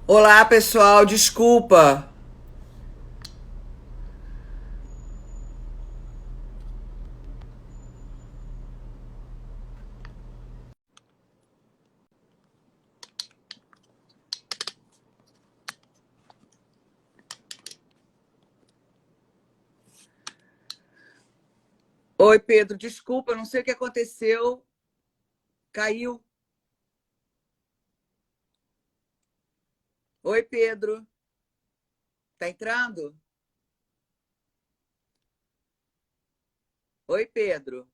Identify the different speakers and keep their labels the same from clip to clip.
Speaker 1: Olá, pessoal, desculpa. Oi, Pedro, desculpa, não sei o que aconteceu. Caiu. Oi, Pedro, tá entrando? Oi, Pedro.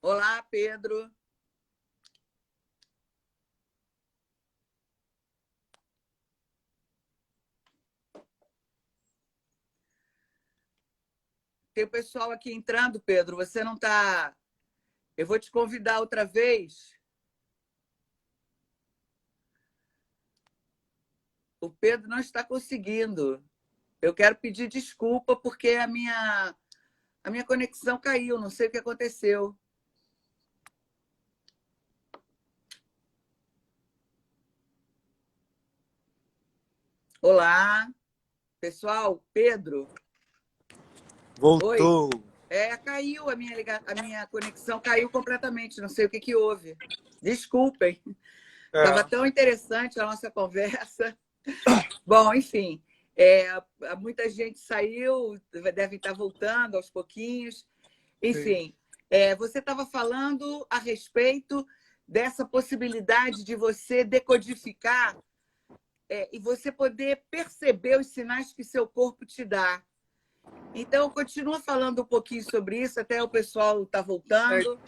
Speaker 1: Olá, Pedro. Tem o pessoal aqui entrando, Pedro. Você não tá. Eu vou te convidar outra vez. O Pedro não está conseguindo. Eu quero pedir desculpa porque a minha conexão caiu, não sei o que aconteceu. Olá, pessoal, Pedro. Oi.
Speaker 2: Voltou.
Speaker 1: Caiu a minha conexão caiu completamente, não sei o que que houve. Desculpem, estava
Speaker 2: É.
Speaker 1: tão interessante a nossa conversa. Bom, enfim, muita gente saiu, deve estar voltando aos pouquinhos.
Speaker 2: Sim.
Speaker 1: Enfim, você estava falando a respeito dessa possibilidade de você decodificar, e você poder perceber os sinais que seu corpo te dá. Então, continua falando um pouquinho sobre isso, até o pessoal está
Speaker 2: É.
Speaker 1: voltando.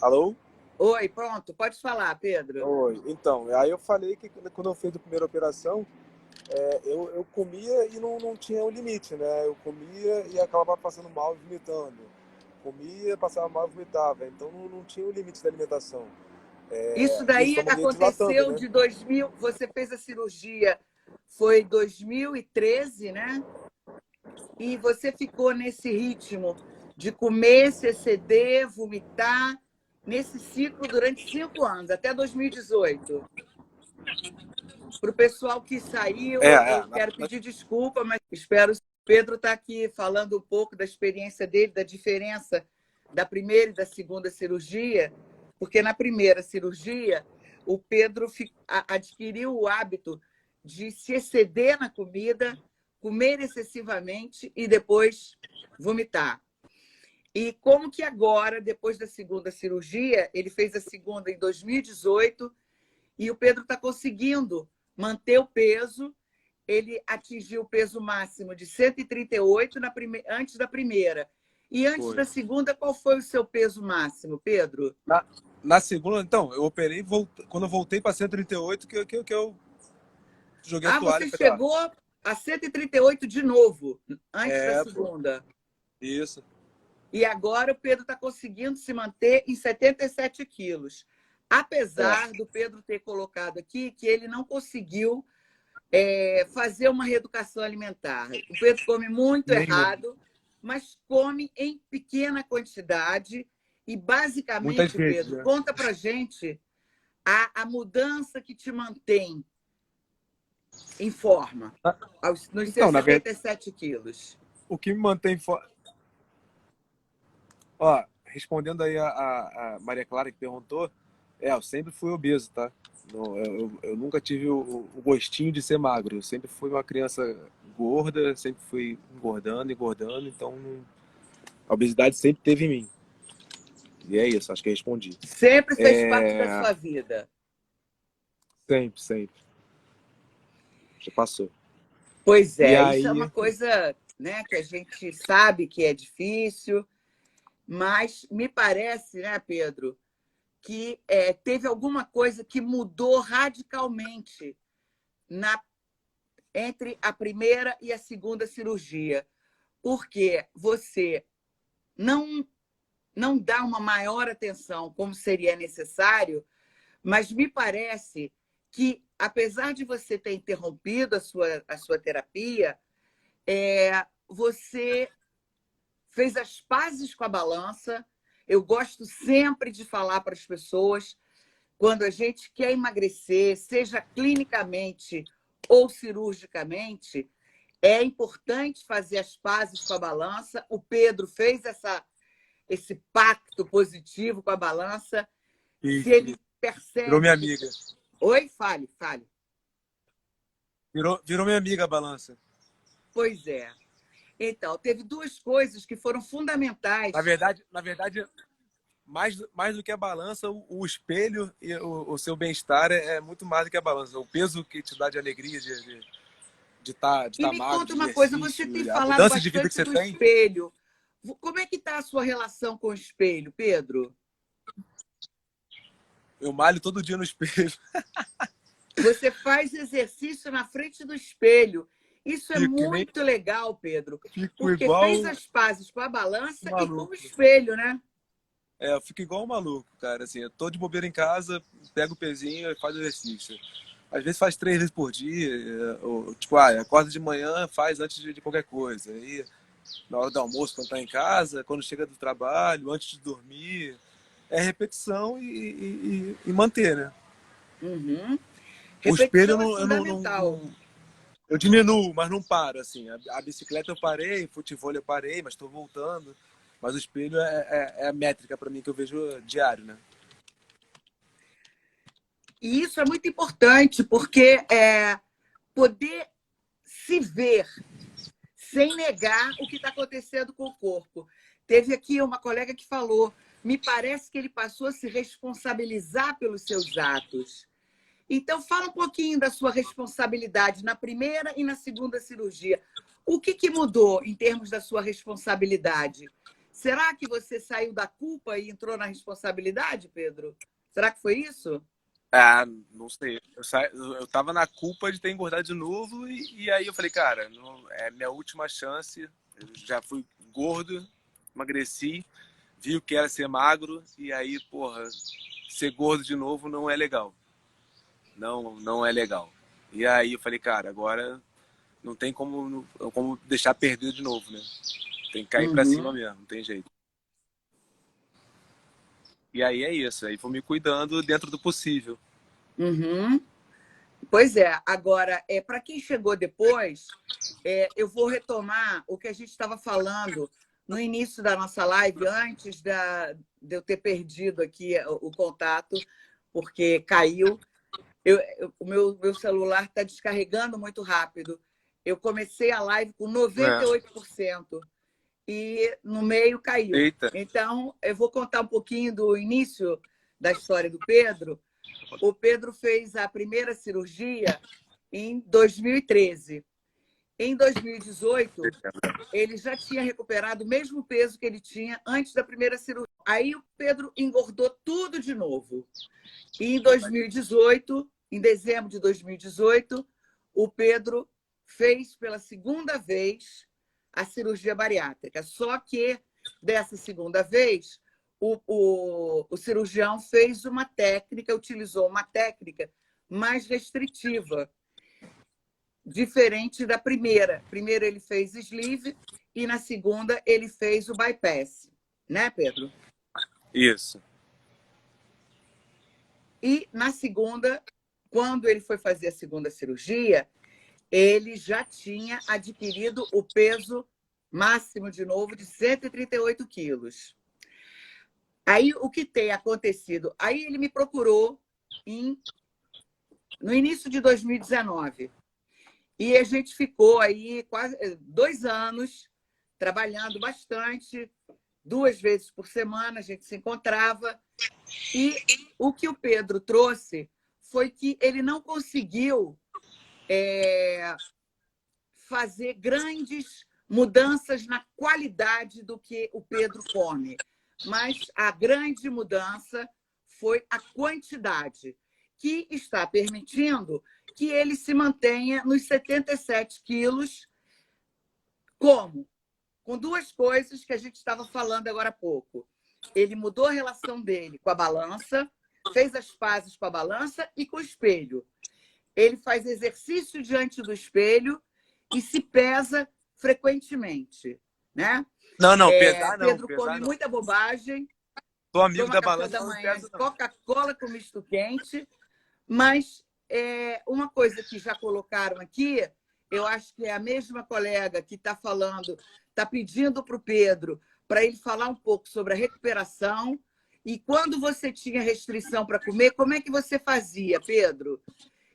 Speaker 2: Alô?
Speaker 1: Oi, pronto, pode falar, Pedro.
Speaker 2: Oi. Então, aí eu falei que quando eu fiz a primeira operação, eu comia e não tinha um limite, né? Eu comia e acabava passando mal e vomitando. Comia, passava mal e vomitava. Então não tinha um limite da alimentação.
Speaker 1: Isso
Speaker 2: E o
Speaker 1: daí
Speaker 2: estômago ia dilatando,
Speaker 1: aconteceu
Speaker 2: né?
Speaker 1: de 2000, você fez a cirurgia, foi 2013, né? E você ficou nesse ritmo de comer, se exceder, vomitar, nesse ciclo durante 5 anos, até 2018. Para o pessoal que
Speaker 2: É,
Speaker 1: saiu,
Speaker 2: é.
Speaker 1: eu quero pedir desculpa, mas espero. Pedro está aqui falando um pouco da experiência dele, da diferença da primeira e da segunda cirurgia, porque na primeira cirurgia o Pedro adquiriu o hábito de se exceder na comida, comer excessivamente e depois vomitar. E como que agora, depois da segunda cirurgia, ele fez a segunda em 2018 e o Pedro está conseguindo manter o peso. Ele atingiu o peso máximo de 138 antes da primeira. E antes
Speaker 2: Foi.
Speaker 1: da segunda, qual foi o seu peso máximo, Pedro?
Speaker 2: Na, na segunda, então, eu operei, quando eu voltei para 138, que eu joguei a
Speaker 1: Ah,
Speaker 2: toalha
Speaker 1: você
Speaker 2: e falei,
Speaker 1: chegou a 138 de novo, antes da
Speaker 2: pô,
Speaker 1: segunda.
Speaker 2: isso.
Speaker 1: E agora o Pedro está conseguindo se manter em 77 quilos.
Speaker 2: É,
Speaker 1: Apesar do Pedro ter colocado aqui que ele não conseguiu fazer uma reeducação alimentar. O Pedro come muito
Speaker 2: nem eu.
Speaker 1: errado, mas come em pequena quantidade. E,
Speaker 2: Muitas
Speaker 1: basicamente,
Speaker 2: vezes,
Speaker 1: Pedro,
Speaker 2: né?
Speaker 1: conta para gente a mudança que te mantém em forma nos seus
Speaker 2: Então, na verdade,
Speaker 1: 77 quilos.
Speaker 2: o que me mantém Ó, respondendo aí a Maria Clara que perguntou, eu sempre fui obeso, tá? Eu nunca tive o gostinho de ser magro. Eu sempre fui uma criança gorda, sempre fui engordando, engordando, então a obesidade sempre teve em mim. E é isso, acho que eu respondi.
Speaker 1: Sempre fez parte da
Speaker 2: É,
Speaker 1: sua vida.
Speaker 2: sempre, sempre. Já passou.
Speaker 1: Pois
Speaker 2: E
Speaker 1: é, isso é uma
Speaker 2: aí,
Speaker 1: coisa, né, que a gente sabe que é difícil, mas me parece, né, Pedro, que teve alguma coisa que mudou radicalmente na, entre a primeira e a segunda cirurgia, porque você não, não dá uma maior atenção como seria necessário, mas me parece que apesar de você ter interrompido a sua terapia, você fez as pazes com a balança. Eu gosto sempre de falar para as pessoas, quando a gente quer emagrecer, seja clinicamente ou cirurgicamente, é importante fazer as pazes com a balança. O Pedro fez esse pacto positivo com a balança. Se ele percebe...
Speaker 2: Virou minha amiga.
Speaker 1: Oi, fale.
Speaker 2: Virou minha amiga a balança.
Speaker 1: Pois é. Então, teve duas coisas que foram fundamentais.
Speaker 2: Na verdade mais do que a balança, o espelho e o seu bem-estar é muito mais do que a balança. O peso que te dá de alegria de tá
Speaker 1: E me
Speaker 2: magro,
Speaker 1: conta
Speaker 2: de
Speaker 1: uma coisa,
Speaker 2: exercício,
Speaker 1: você tem
Speaker 2: a
Speaker 1: falado
Speaker 2: mudança de vida que
Speaker 1: bastante
Speaker 2: você
Speaker 1: do
Speaker 2: tem.
Speaker 1: espelho. Como é que está a sua relação com o espelho, Pedro?
Speaker 2: Eu malho todo dia no espelho.
Speaker 1: Você faz exercício na frente do espelho. Isso é
Speaker 2: Fico
Speaker 1: muito legal, Pedro, porque
Speaker 2: igual
Speaker 1: fez as pazes com a balança e com
Speaker 2: maluco.
Speaker 1: o espelho, né?
Speaker 2: Eu fico igual um maluco, cara. Assim, eu tô de bobeira em casa, pego o pezinho e faz exercício. Às vezes faz 3 vezes por dia, ou, tipo, acorda de manhã, faz antes de qualquer coisa. Aí, na hora do almoço, quando tá em casa, quando chega do trabalho, antes de dormir. É repetição e manter, né?
Speaker 1: Uhum.
Speaker 2: O espelho
Speaker 1: Repetição é fundamental.
Speaker 2: eu diminuo, mas não paro, assim. A bicicleta eu parei, futebol eu parei, mas estou voltando. Mas o espelho é a métrica para mim que eu vejo diário, né?
Speaker 1: E isso é muito importante, porque poder se ver sem negar o que está acontecendo com o corpo. Teve aqui uma colega que falou, me parece que ele passou a se responsabilizar pelos seus atos. Então, fala um pouquinho da sua responsabilidade na primeira e na segunda cirurgia. O que mudou em termos da sua responsabilidade? Será que você saiu da culpa e entrou na responsabilidade, Pedro? Será que foi isso?
Speaker 2: Não sei. Eu tava na culpa de ter engordado de novo e aí eu falei, cara, é minha última chance. Eu já fui gordo, emagreci, vi o que era ser magro e aí, porra, ser gordo de novo não é legal. Não é legal. E aí eu falei, cara, agora não tem como deixar perder de novo, né? Tem que cair pra cima mesmo, não tem jeito. E aí é isso, aí vou me cuidando dentro do possível.
Speaker 1: Uhum. Pois é, agora, para quem chegou depois, eu vou retomar o que a gente estava falando no início da nossa live, antes de eu ter perdido aqui o contato, porque caiu. O meu celular está descarregando muito rápido. Eu comecei a live com 98% e no meio caiu.
Speaker 2: Eita.
Speaker 1: Então, eu vou contar um pouquinho do início da história do Pedro. O Pedro fez a primeira cirurgia em 2013. Em 2018, ele já tinha recuperado o mesmo peso que ele tinha antes da primeira cirurgia. Aí o Pedro engordou tudo de novo. E em 2018, em dezembro de 2018, o Pedro fez pela segunda vez a cirurgia bariátrica. Só que dessa segunda vez, o cirurgião fez utilizou uma técnica mais restritiva, diferente da primeira. Primeiro ele fez sleeve e na segunda ele fez o bypass. Né, Pedro?
Speaker 2: Isso.
Speaker 1: E na segunda, quando ele foi fazer a segunda cirurgia, ele já tinha adquirido o peso máximo de novo de 138 quilos. Aí, o que tem acontecido? Aí ele me procurou no início de 2019. E a gente ficou aí quase 2 anos trabalhando bastante, 2 vezes por semana a gente se encontrava. E o que o Pedro trouxe foi que ele não conseguiu fazer grandes mudanças na qualidade do que o Pedro come. Mas a grande mudança foi a quantidade, que está permitindo que ele se mantenha nos 77 quilos. Como? Com 2 coisas que a gente estava falando agora há pouco. Ele mudou a relação dele com a balança, fez as pazes com a balança e com o espelho. ele faz exercício diante do espelho e se pesa frequentemente, né?
Speaker 2: Não, não,
Speaker 1: Pedro
Speaker 2: pesar
Speaker 1: come
Speaker 2: não.
Speaker 1: muita bobagem,
Speaker 2: Tô amigo
Speaker 1: toma
Speaker 2: da
Speaker 1: café
Speaker 2: balança,
Speaker 1: da
Speaker 2: mas não
Speaker 1: manhã
Speaker 2: peso,
Speaker 1: de
Speaker 2: não.
Speaker 1: Coca-Cola com misto quente, mas uma coisa que já colocaram aqui, eu acho que é a mesma colega que está falando, está pedindo para o Pedro para ele falar um pouco sobre a recuperação e quando você tinha restrição para comer, como é que você fazia, Pedro?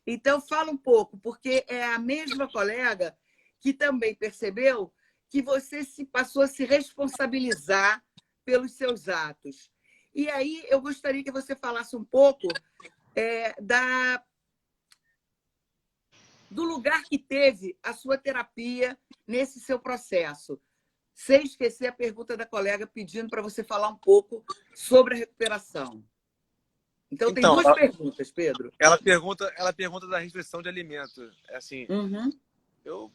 Speaker 1: Então, fala um pouco, porque é a mesma colega que também percebeu que você se passou a se responsabilizar pelos seus atos. E aí eu gostaria que você falasse um pouco do lugar que teve a sua terapia nesse seu processo, sem esquecer a pergunta da colega pedindo para você falar um pouco sobre a recuperação. Então, tem
Speaker 2: Então,
Speaker 1: duas perguntas, Pedro.
Speaker 2: ela pergunta da restrição de alimento. Assim,
Speaker 1: Uhum.
Speaker 2: eu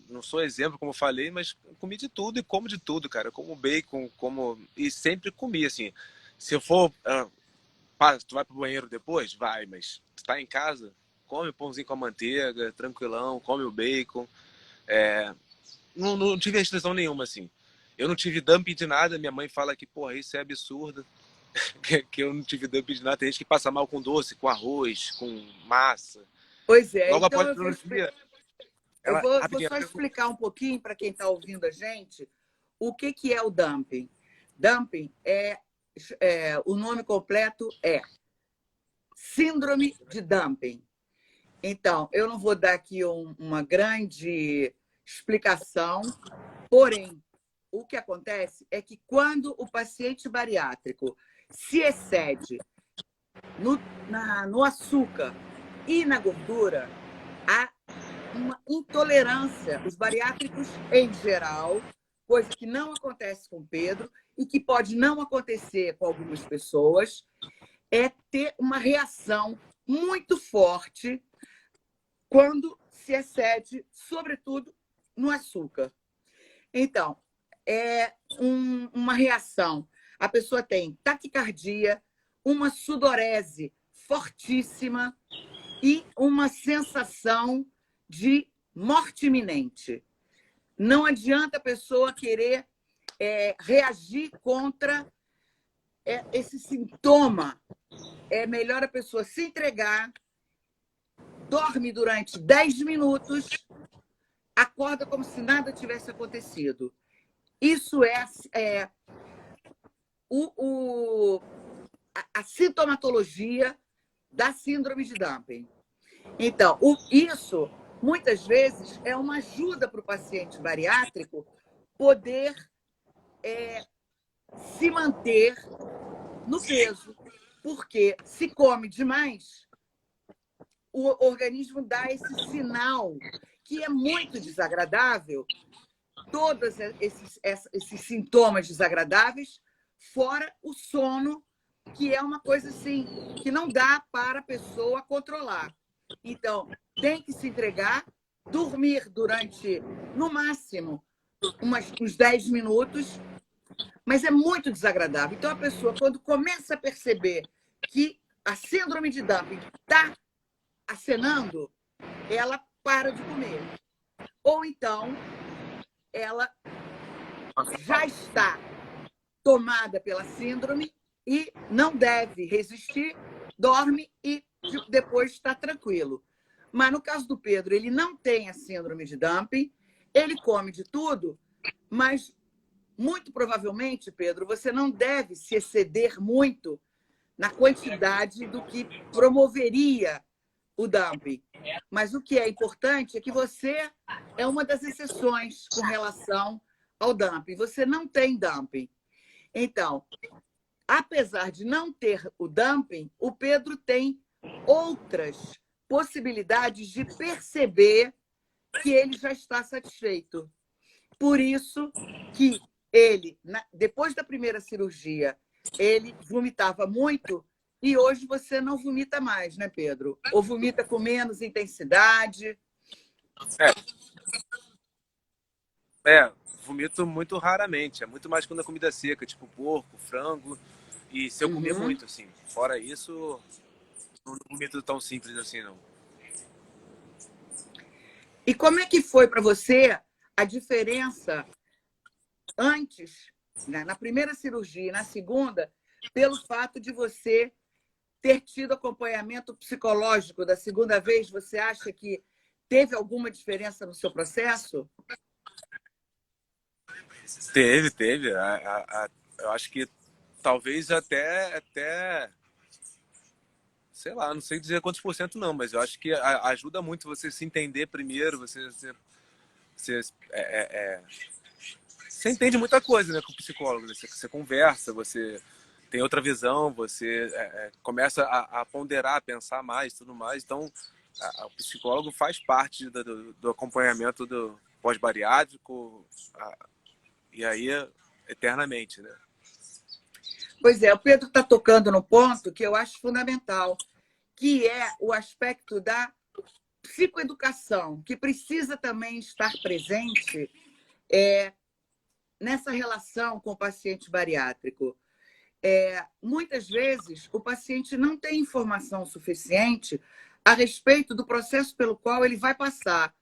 Speaker 2: não sou exemplo, como eu falei, mas comi de tudo e como de tudo, cara. Eu como bacon, e sempre comi, assim. Se eu for, tu vai pro banheiro depois? Vai, mas tu tá em casa, come o pãozinho com a manteiga, tranquilão, come o bacon. Não tive restrição nenhuma, assim. Eu não tive dumping de nada, minha mãe fala que, porra, isso é absurdo. que eu não tive dumping de nada. Tem gente que passa mal com doce, com arroz, com massa.
Speaker 1: Pois é,
Speaker 2: Logo
Speaker 1: então
Speaker 2: após a cirurgia,
Speaker 1: eu
Speaker 2: ela,
Speaker 1: vou
Speaker 2: rapidinho,
Speaker 1: só explicar um pouquinho para quem está ouvindo a gente o que é o dumping. Dumping o nome completo é Síndrome de Dumping. Então, eu não vou dar aqui uma grande explicação, porém, o que acontece é que quando o paciente bariátrico se excede no açúcar e na gordura, há uma intolerância. Os bariátricos, em geral, coisa que não acontece com Pedro e que pode não acontecer com algumas pessoas, é ter uma reação muito forte quando se excede, sobretudo, no açúcar. Então, é uma reação. A pessoa tem taquicardia, uma sudorese fortíssima e uma sensação de morte iminente. Não adianta a pessoa querer reagir contra esse sintoma. É melhor a pessoa se entregar, dorme durante 10 minutos, acorda como se nada tivesse acontecido. Isso é a sintomatologia da síndrome de Dumping. Então, isso, muitas vezes, é uma ajuda para o paciente bariátrico poder se manter no peso. Porque se come demais, o organismo dá esse sinal que é muito desagradável, todos esses sintomas desagradáveis, fora o sono, que é uma coisa assim que não dá para a pessoa controlar. Então, tem que se entregar, dormir durante, no máximo, uns 10 minutos, mas é muito desagradável. Então, a pessoa, quando começa a perceber que a síndrome de Dumping está acenando, ela para de comer. Ou então, ela já está tomada pela síndrome e não deve resistir, dorme e depois está tranquilo. Mas no caso do Pedro, ele não tem a síndrome de Dumping, ele come de tudo, mas muito provavelmente, Pedro, você não deve se exceder muito na quantidade do que promoveria o dumping. Mas o que é importante é que você é uma das exceções com relação ao dumping. Você não tem dumping. Então, apesar de não ter o dumping, o Pedro tem outras possibilidades de perceber que ele já está satisfeito. Por isso que ele, depois da primeira cirurgia, ele vomitava muito e hoje você não vomita mais, né, Pedro? Ou vomita com menos intensidade?
Speaker 2: Vomito muito raramente. É muito mais quando a comida é seca, tipo porco, frango. E se eu comer
Speaker 1: Uhum.
Speaker 2: muito, assim. Fora isso, não me tudo tão simples assim, não.
Speaker 1: E como é que foi para você a diferença antes, né, na primeira cirurgia e na segunda, pelo fato de você ter tido acompanhamento psicológico da segunda vez? Você acha que teve alguma diferença no seu processo?
Speaker 2: Teve. Eu acho que talvez até, sei lá, não sei dizer quantos por cento não, mas eu acho que ajuda muito você se entender primeiro, você, você entende muita coisa, né, com o psicólogo, né? Você conversa, você tem outra visão, você começa a ponderar, a pensar mais, tudo mais. Então, o psicólogo faz parte do acompanhamento do pós-bariátrico, e aí eternamente, né?
Speaker 1: Pois é, o Pedro está tocando no ponto que eu acho fundamental, que é o aspecto da psicoeducação, que precisa também estar presente nessa relação com o paciente bariátrico. Muitas vezes, o paciente não tem informação suficiente a respeito do processo pelo qual ele vai passar,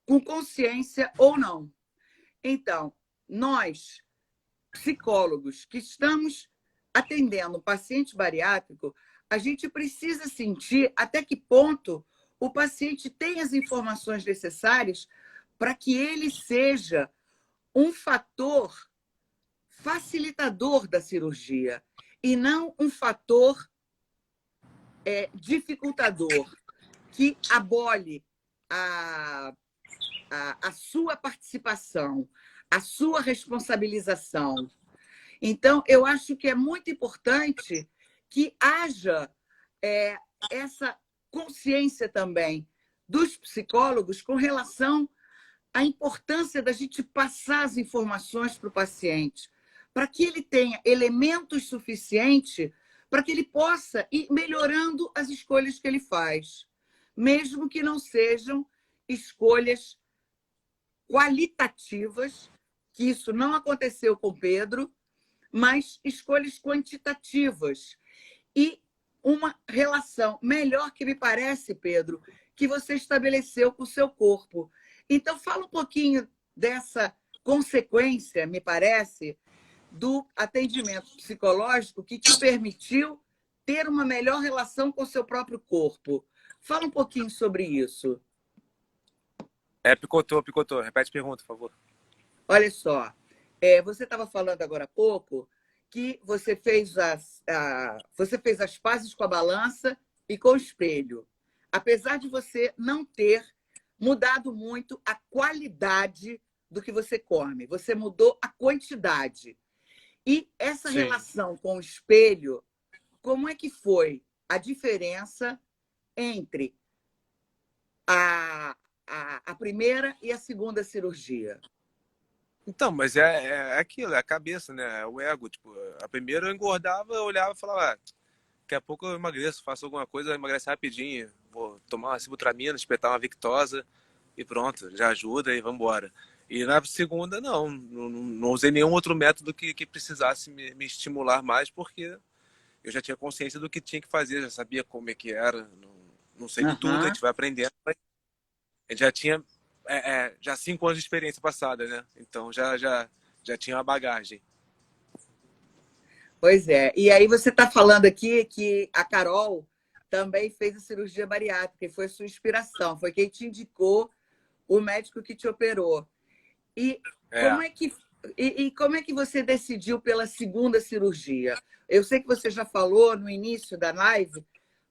Speaker 1: com consciência ou não. Então, nós, psicólogos, que estamos atendendo um paciente bariátrico, a gente precisa sentir até que ponto o paciente tem as informações necessárias para que ele seja um fator facilitador da cirurgia e não um fator dificultador que abole a, a sua participação, a sua responsabilização. Então, eu acho que é muito importante que haja essa consciência também dos psicólogos com relação à importância da gente passar as informações para o paciente, para que ele tenha elementos suficientes para que ele possa ir melhorando as escolhas que ele faz, mesmo que não sejam escolhas qualitativas, que isso não aconteceu com Pedro, mas escolhas quantitativas. E uma relação melhor que me parece, Pedro, que você estabeleceu com o seu corpo. Então, fala um pouquinho dessa consequência, me parece, do atendimento psicológico que te permitiu ter uma melhor relação com o seu próprio corpo. Fala um pouquinho sobre isso.
Speaker 2: Picotou. Repete a pergunta, por favor.
Speaker 1: Olha só, você estava falando agora há pouco que você fez as pazes com a balança e com o espelho. Apesar de você não ter mudado muito a qualidade do que você come, você mudou a quantidade. E essa
Speaker 2: Sim.
Speaker 1: relação com o espelho, como é que foi a diferença entre a, a primeira e a segunda cirurgia?
Speaker 2: Então, mas é aquilo, é a cabeça, né? É o ego. Tipo, a primeira eu engordava, eu olhava e falava, daqui a pouco eu emagreço, faço alguma coisa, emagrece rapidinho. Vou tomar uma sibutramina, espetar uma Victosa e pronto, já ajuda e vamos embora. E na segunda, não usei nenhum outro método que precisasse me estimular mais, porque eu já tinha consciência do que tinha que fazer, já sabia como é que era. Não sei de tudo, a
Speaker 1: Uhum.
Speaker 2: gente vai aprendendo, mas a gente já tinha já 5 anos de experiência passada, né? Então já tinha uma bagagem.
Speaker 1: Pois é. E aí você está falando aqui que a Carol também fez a cirurgia bariátrica e foi sua inspiração, foi quem te indicou o médico que te operou. E
Speaker 2: É.
Speaker 1: como é que você decidiu pela segunda cirurgia? Eu sei que você já falou no início da live,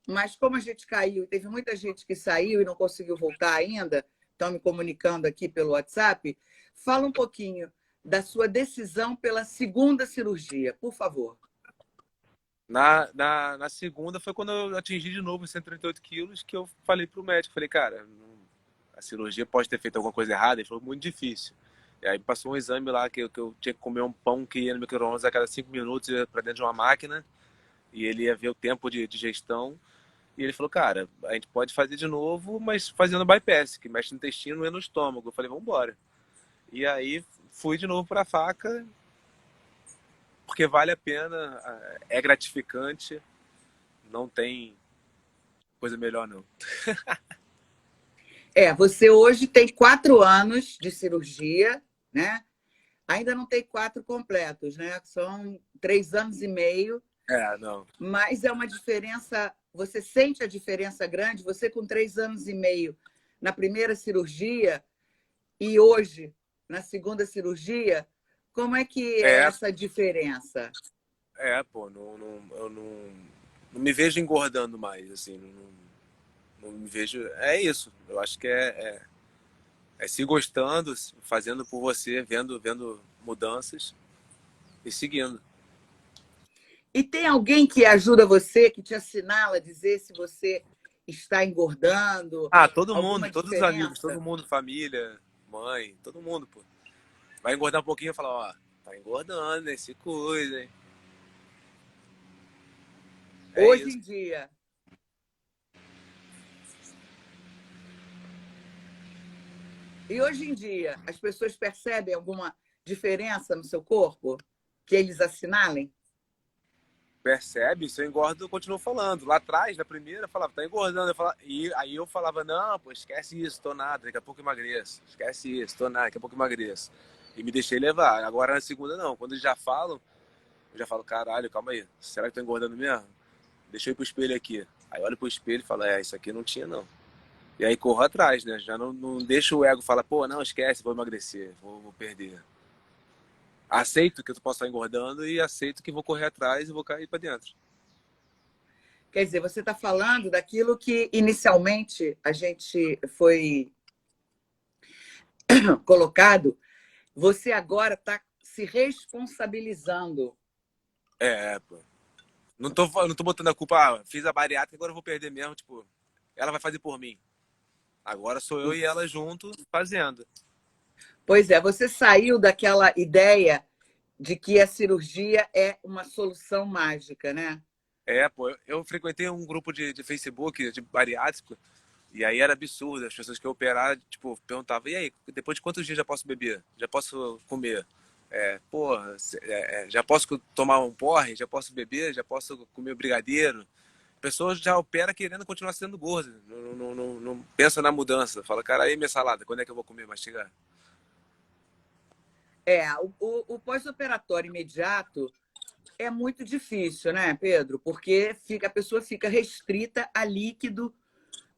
Speaker 1: mas como a gente caiu, teve muita gente que saiu e não conseguiu voltar ainda, estão me comunicando aqui pelo WhatsApp, fala um pouquinho da sua decisão pela segunda cirurgia, por favor.
Speaker 2: Na segunda foi quando eu atingi de novo os 138 quilos que eu falei pro médico, falei, cara, a cirurgia pode ter feito alguma coisa errada, ele falou, muito difícil. E aí passou um exame lá que eu tinha que comer um pão que ia no micro-ondas a cada 5 minutos para dentro de uma máquina, e ele ia ver o tempo de digestão. E ele falou, cara, a gente pode fazer de novo, mas fazendo bypass, que mexe no intestino e no estômago. Eu falei, vamos embora. E aí fui de novo para a faca, porque vale a pena, é gratificante, não tem coisa melhor, não.
Speaker 1: Você hoje tem 4 anos de cirurgia, né? Ainda não tem 4 completos, né? São 3 anos e meio.
Speaker 2: Não.
Speaker 1: Mas é uma diferença. Você sente a diferença grande? Você com 3 anos e meio na primeira cirurgia e hoje na segunda cirurgia, como é que é essa diferença?
Speaker 2: Pô, eu não me vejo engordando mais, assim, não me vejo. É isso. Eu acho que é se gostando, fazendo por você, vendo mudanças e seguindo.
Speaker 1: E tem alguém que ajuda você, que te assinala, dizer se você está engordando,
Speaker 2: Todo mundo,
Speaker 1: alguma
Speaker 2: todos os amigos, todo
Speaker 1: diferença?
Speaker 2: mundo, família, mãe, todo mundo, pô. Vai engordar um pouquinho e falar, ó, tá engordando, hein? Se cuida, hein? É
Speaker 1: Hoje
Speaker 2: isso.
Speaker 1: em dia. E hoje em dia, as pessoas percebem alguma diferença no seu corpo que eles assinalem?
Speaker 2: Percebe? Se eu engordo, eu continuo falando. Lá atrás, na primeira, eu falava, tá engordando. E aí eu falava, não, pô, esquece isso, tô nada, daqui a pouco emagreço. Esquece isso, tô nada, daqui a pouco emagreço. E me deixei levar. Agora na segunda, não. Quando eles já falam, eu já falo, caralho, calma aí, será que tô engordando mesmo? Deixa eu ir pro espelho aqui. Aí olho pro espelho e falo, isso aqui não tinha, não. E aí corro atrás, né? Já não deixo o ego falar, pô, não, esquece, vou emagrecer, vou perder. Aceito que eu posso estar engordando e aceito que vou correr atrás e vou cair para dentro.
Speaker 1: Quer dizer, você está falando daquilo que inicialmente a gente foi colocado, você agora está se responsabilizando.
Speaker 2: Pô. Não tô botando a culpa, fiz a bariátrica, agora eu vou perder mesmo, tipo, ela vai fazer por mim. Agora sou eu e ela junto fazendo.
Speaker 1: Pois é, você saiu daquela ideia de que a cirurgia é uma solução mágica, né?
Speaker 2: Pô, eu frequentei um grupo de Facebook de bariátrico e aí era absurdo. As pessoas que eu operar, tipo, perguntavam, e aí, depois de quantos dias já posso beber? Já posso comer? Porra, já posso tomar um porre? Já posso beber? Já posso comer brigadeiro? A pessoa já opera querendo continuar sendo gorda. Não pensa na mudança. Fala, cara, aí minha salada, quando é que eu vou comer, mastigar?
Speaker 1: O pós-operatório imediato é muito difícil, né, Pedro? Porque a pessoa fica restrita a líquido,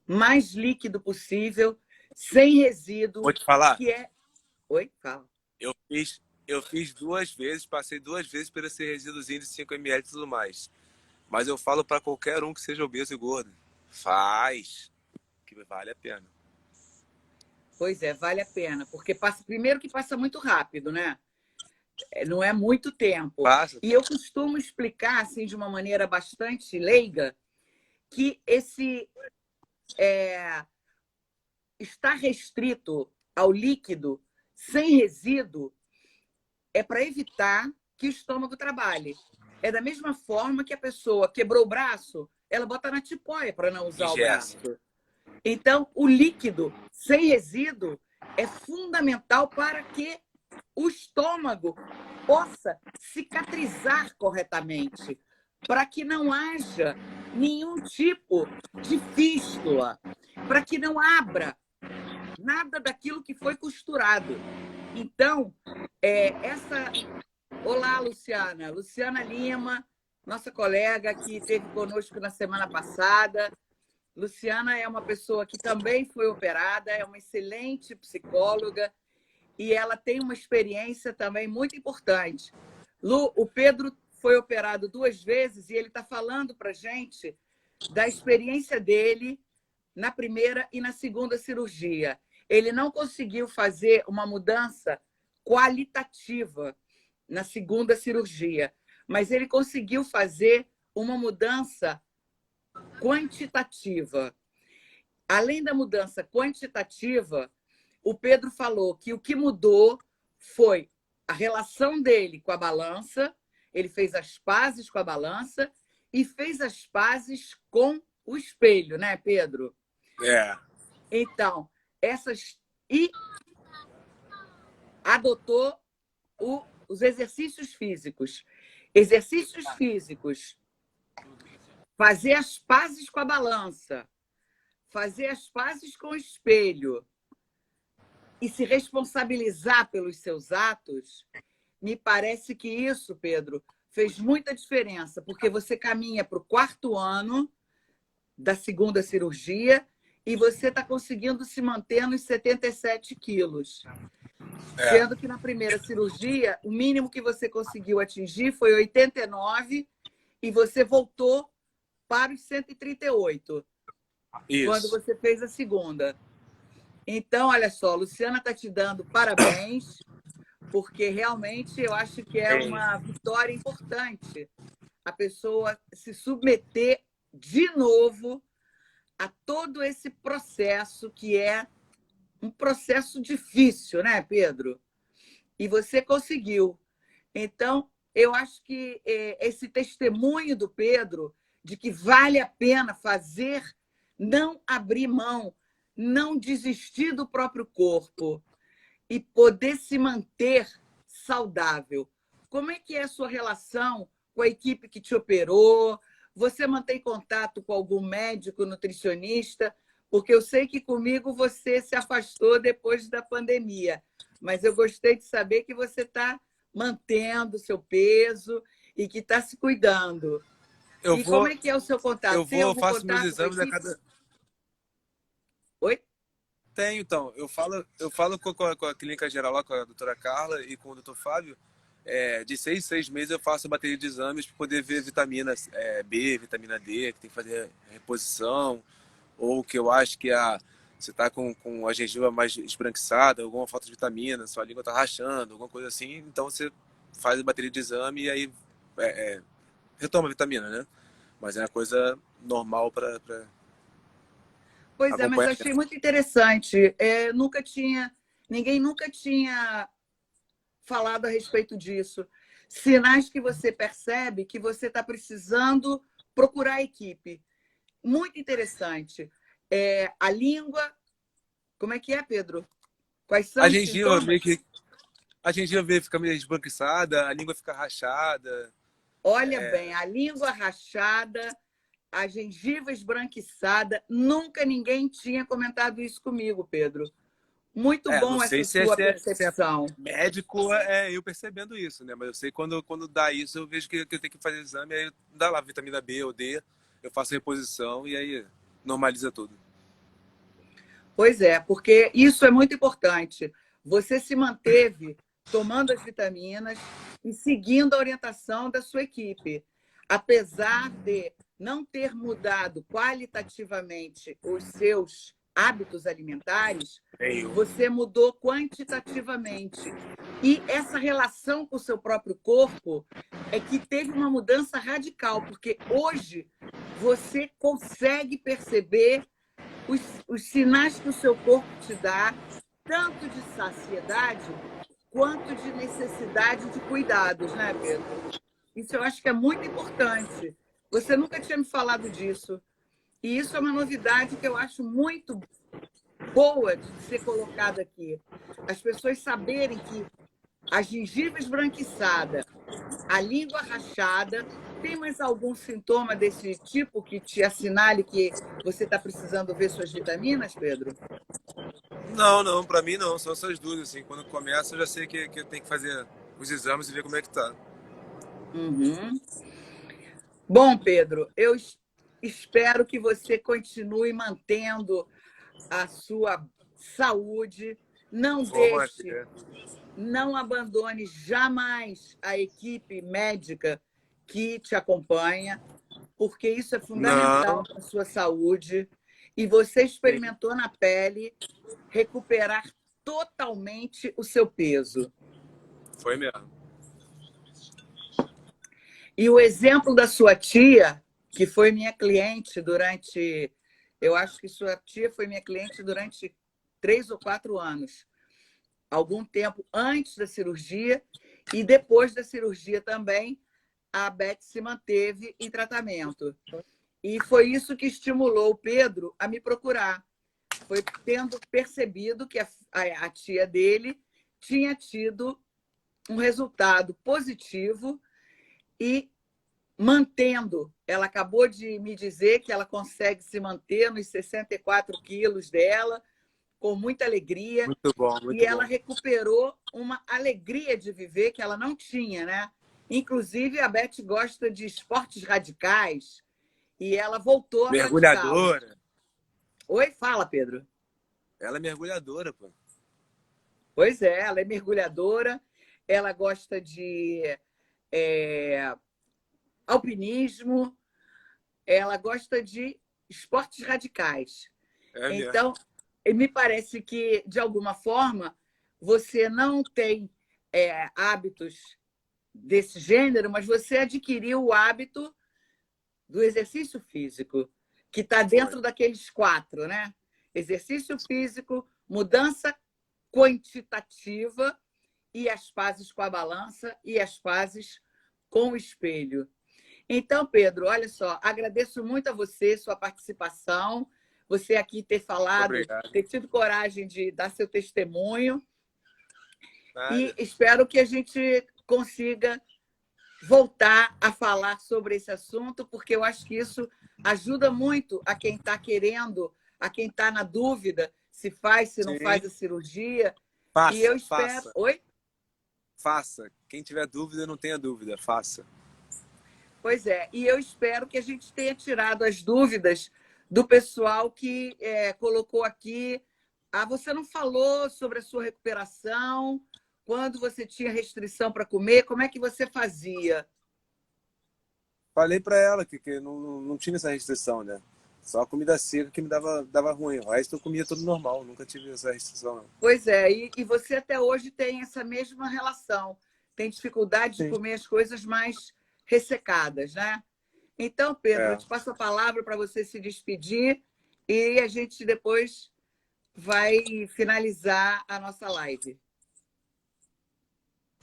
Speaker 1: mais líquido possível, sem resíduo,
Speaker 2: Vou te falar,
Speaker 1: que é. Oi? Fala.
Speaker 2: eu fiz 2 vezes, passei 2 vezes por esse resíduozinho de 5 ml e tudo mais. Mas eu falo para qualquer um que seja obeso e gordo, faz, que vale a pena.
Speaker 1: Pois é, vale a pena, porque primeiro que passa muito rápido, né? Não é muito tempo.
Speaker 2: Passa.
Speaker 1: E eu costumo explicar, assim, de uma maneira bastante leiga, que esse estar restrito ao líquido sem resíduo é para evitar que o estômago trabalhe. É da mesma forma que a pessoa quebrou o braço, ela bota na tipóia para não usar o
Speaker 2: Ingessa.
Speaker 1: braço. Então, o líquido sem resíduo é fundamental para que o estômago possa cicatrizar corretamente, para que não haja nenhum tipo de fístula, para que não abra nada daquilo que foi costurado. Então, essa. Olá, Luciana. Luciana Lima, nossa colega que esteve conosco na semana passada. Luciana é uma pessoa que também foi operada, é uma excelente psicóloga e ela tem uma experiência também muito importante. Lu, o Pedro foi operado 2 vezes e ele está falando para a gente da experiência dele na primeira e na segunda cirurgia. Ele não conseguiu fazer uma mudança qualitativa na segunda cirurgia, mas ele conseguiu fazer uma mudança quantitativa. Além da mudança quantitativa, o Pedro falou que o que mudou foi a relação dele com a balança, ele fez as pazes com a balança e fez as pazes com o espelho, né, Pedro? Então, essas. E adotou os exercícios físicos. Exercícios físicos fazer as pazes com a balança, fazer as pazes com o espelho e se responsabilizar pelos seus atos, me parece que isso, Pedro, fez muita diferença, porque você caminha para o 4º ano da segunda cirurgia e você está conseguindo se manter nos 77 quilos. Sendo que na primeira cirurgia, o mínimo que você conseguiu atingir foi 89 e você voltou para os 138, quando você fez a segunda. Então, olha só, a Luciana está te dando parabéns, porque realmente eu acho que é uma vitória importante a pessoa se submeter de novo a todo esse processo, que é um processo difícil, né, Pedro? E você conseguiu. Então, eu acho que esse testemunho do Pedro de que vale a pena fazer, não abrir mão, não desistir do próprio corpo e poder se manter saudável. Como é que é a sua relação com a equipe que te operou? Você mantém contato com algum médico, nutricionista? Porque eu sei que comigo você se afastou depois da pandemia, mas eu gostei de saber que você está mantendo o seu peso e que está se cuidando. Como é que é o seu contato? Tem algum
Speaker 2: faço meus
Speaker 1: contato com a
Speaker 2: exames a
Speaker 1: equipe?
Speaker 2: cada.
Speaker 1: Oi?
Speaker 2: Tenho, então. Eu falo com a clínica geral lá, com a doutora Carla e com o doutor Fábio. De 6 em 6 meses eu faço uma bateria de exames para poder ver vitaminas B, vitamina D, que tem que fazer reposição, ou que eu acho que você está com a gengiva mais esbranquiçada, alguma falta de vitamina, sua língua está rachando, alguma coisa assim. Então você faz a bateria de exame e aí retoma a vitamina, né? Mas é uma coisa normal para
Speaker 1: Pois é, mas eu
Speaker 2: acompanhar.
Speaker 1: achei muito interessante. Ninguém nunca tinha falado a respeito disso. Sinais que você percebe que você está precisando procurar a equipe. Muito interessante. A língua, como é que é, Pedro? Quais são
Speaker 2: A
Speaker 1: os
Speaker 2: gengiva
Speaker 1: sintomas?
Speaker 2: a gengiva fica meio esbranquiçada, a língua fica rachada.
Speaker 1: Olha bem, a língua rachada, a gengiva esbranquiçada. Nunca ninguém tinha comentado isso comigo, Pedro. Muito
Speaker 2: Não
Speaker 1: bom
Speaker 2: sei
Speaker 1: essa sua
Speaker 2: se é
Speaker 1: percepção.
Speaker 2: médico, eu percebendo isso, né? Mas eu sei quando dá isso, eu vejo que eu tenho que fazer exame, aí dá lá vitamina B ou D, eu faço reposição e aí normaliza tudo.
Speaker 1: Pois é, porque isso é muito importante. Você se manteve tomando as vitaminas e seguindo a orientação da sua equipe. Apesar de não ter mudado qualitativamente os seus hábitos alimentares, você mudou quantitativamente. E essa relação com o seu próprio corpo é que teve uma mudança radical, porque hoje você consegue perceber os sinais que o seu corpo te dá, tanto de saciedade quanto de necessidade de cuidados, né, Pedro? Isso eu acho que é muito importante. Você nunca tinha me falado disso. E isso é uma novidade que eu acho muito boa de ser colocada aqui. As pessoas saberem que a gengiva esbranquiçada, a língua rachada, tem mais algum sintoma desse tipo que te assinale que você está precisando ver suas vitaminas, Pedro?
Speaker 2: Não, pra mim não, são essas duas, assim. Quando começa, eu já sei que eu tenho que fazer os exames e ver como é que tá.
Speaker 1: Uhum. Bom, Pedro, eu espero que você continue mantendo a sua saúde, não
Speaker 2: Vou
Speaker 1: deixe,
Speaker 2: manter.
Speaker 1: não abandone jamais a equipe médica que te acompanha, porque isso é fundamental
Speaker 2: Não,
Speaker 1: para a sua saúde. E você experimentou na pele recuperar totalmente o seu peso.
Speaker 2: foi mesmo.
Speaker 1: E o exemplo da sua tia, que foi minha cliente durante... Eu acho que sua tia foi minha cliente durante 3 ou 4 anos. Algum tempo antes da cirurgia e depois da cirurgia também, a Beth se manteve em tratamento. E foi isso que estimulou o Pedro a me procurar. Foi tendo percebido que a tia dele tinha tido um resultado positivo e mantendo. Ela acabou de me dizer que ela consegue se manter nos 64 quilos dela, com muita alegria.
Speaker 2: Muito bom,
Speaker 1: E
Speaker 2: muito
Speaker 1: ela
Speaker 2: bom.
Speaker 1: recuperou uma alegria de viver que ela não tinha, né? Inclusive, a Beth gosta de esportes radicais e ela voltou a praticá-los.
Speaker 2: Mergulhadora.
Speaker 1: Oi, fala, Pedro.
Speaker 2: Ela é mergulhadora, pô.
Speaker 1: Pois é, ela é mergulhadora, ela gosta de alpinismo, ela gosta de esportes radicais.
Speaker 2: É mesmo.
Speaker 1: Então, me parece que, de alguma forma, você não tem hábitos desse gênero, mas você adquiriu o hábito do exercício físico, que está dentro daqueles 4, né? Exercício físico, mudança quantitativa e as pazes com a balança e as pazes com o espelho. Então, Pedro, olha só, agradeço muito a você, sua participação, você aqui ter falado,
Speaker 2: Obrigado.
Speaker 1: ter tido coragem de dar seu testemunho.
Speaker 2: Nada.
Speaker 1: E espero que a gente consiga voltar a falar sobre esse assunto, porque eu acho que isso ajuda muito a quem está querendo, a quem está na dúvida se faz, se não faz a cirurgia.
Speaker 2: Faça,
Speaker 1: E eu espero.
Speaker 2: faça.
Speaker 1: Oi?
Speaker 2: Faça. Quem tiver dúvida, não tenha dúvida. Faça.
Speaker 1: Pois é. E eu espero que a gente tenha tirado as dúvidas do pessoal que colocou aqui. Ah, você não falou sobre a sua recuperação, quando você tinha restrição para comer, como é que você fazia?
Speaker 2: Falei para ela que não tinha essa restrição, né? Só a comida seca que me dava ruim. O resto eu comia tudo normal, nunca tive essa restrição. Não.
Speaker 1: Pois é, e você até hoje tem essa mesma relação. Tem dificuldade de comer as coisas mais ressecadas, né? Então, Pedro, eu te passo a palavra para você se despedir e a gente depois vai finalizar a nossa live.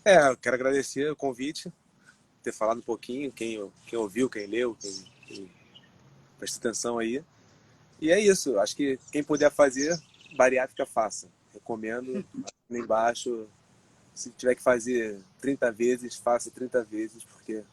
Speaker 2: Eu quero agradecer o convite, ter falado um pouquinho, quem ouviu, quem leu, quem prestou atenção aí. E é isso, acho que quem puder fazer, bariátrica faça. Recomendo, ali embaixo, se tiver que fazer 30 vezes, faça 30 vezes, porque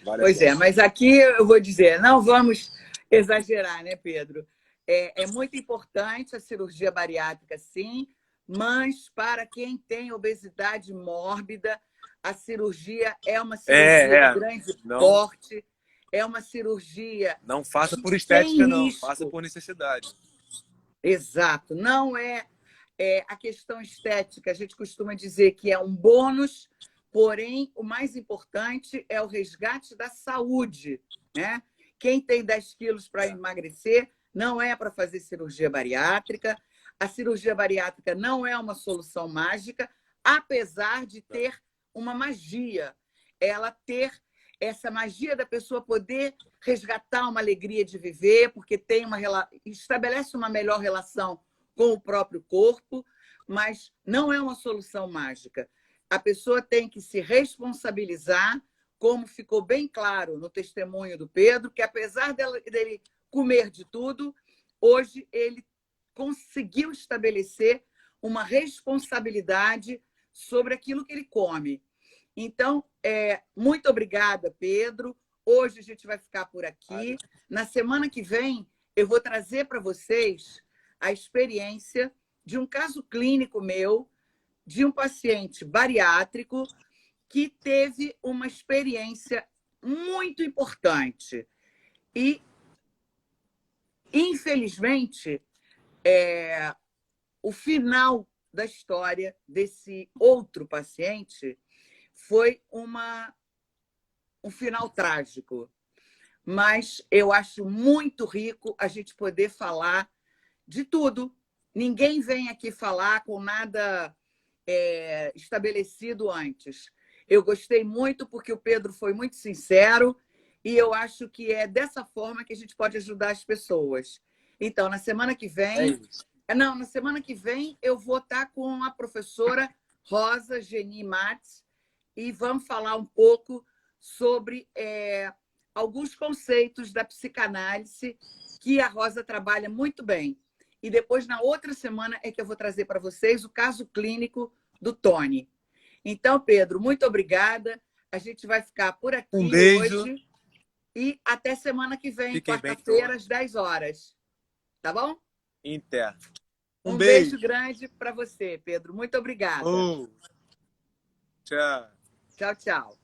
Speaker 2: vale a pena.
Speaker 1: Pois é, mas aqui eu vou dizer, não vamos exagerar, né, Pedro? É muito importante a cirurgia bariátrica, sim, mas para quem tem obesidade mórbida, a cirurgia é uma cirurgia de grande porte, é uma cirurgia...
Speaker 2: Não faça por estética, não. Faça por necessidade.
Speaker 1: Exato. Não é a questão estética. A gente costuma dizer que é um bônus, porém, o mais importante é o resgate da saúde, né? Quem tem 10 quilos para emagrecer não é para fazer cirurgia bariátrica. A cirurgia bariátrica não é uma solução mágica, apesar de ter uma magia. Ela ter essa magia da pessoa poder resgatar uma alegria de viver, porque estabelece uma melhor relação com o próprio corpo, mas não é uma solução mágica. A pessoa tem que se responsabilizar, como ficou bem claro no testemunho do Pedro, que apesar dele comer de tudo, hoje ele conseguiu estabelecer uma responsabilidade sobre aquilo que ele come. Então, muito obrigada, Pedro. Hoje a gente vai ficar por aqui. Na semana que vem, eu vou trazer para vocês a experiência de um caso clínico meu, de um paciente bariátrico que teve uma experiência muito importante. E, infelizmente, o final da história desse outro paciente foi um final trágico. Mas eu acho muito rico a gente poder falar de tudo. Ninguém vem aqui falar com nada estabelecido antes. Eu gostei muito porque o Pedro foi muito sincero e eu acho que é dessa forma que a gente pode ajudar as pessoas. Então, na semana que vem... na semana que vem eu vou estar com a professora Rosa Geni Matos e vamos falar um pouco sobre alguns conceitos da psicanálise que a Rosa trabalha muito bem. E depois, na outra semana, é que eu vou trazer para vocês o caso clínico do Tony. Então, Pedro, muito obrigada. A gente vai ficar por aqui
Speaker 2: Um beijo.
Speaker 1: hoje e até semana que vem,
Speaker 2: Fiquem bem,
Speaker 1: quarta-feira, às 10 horas. Tá bom?
Speaker 2: Inter.
Speaker 1: Um beijo grande para você, Pedro. Muito obrigada.
Speaker 2: Tchau.
Speaker 1: Tchau, tchau.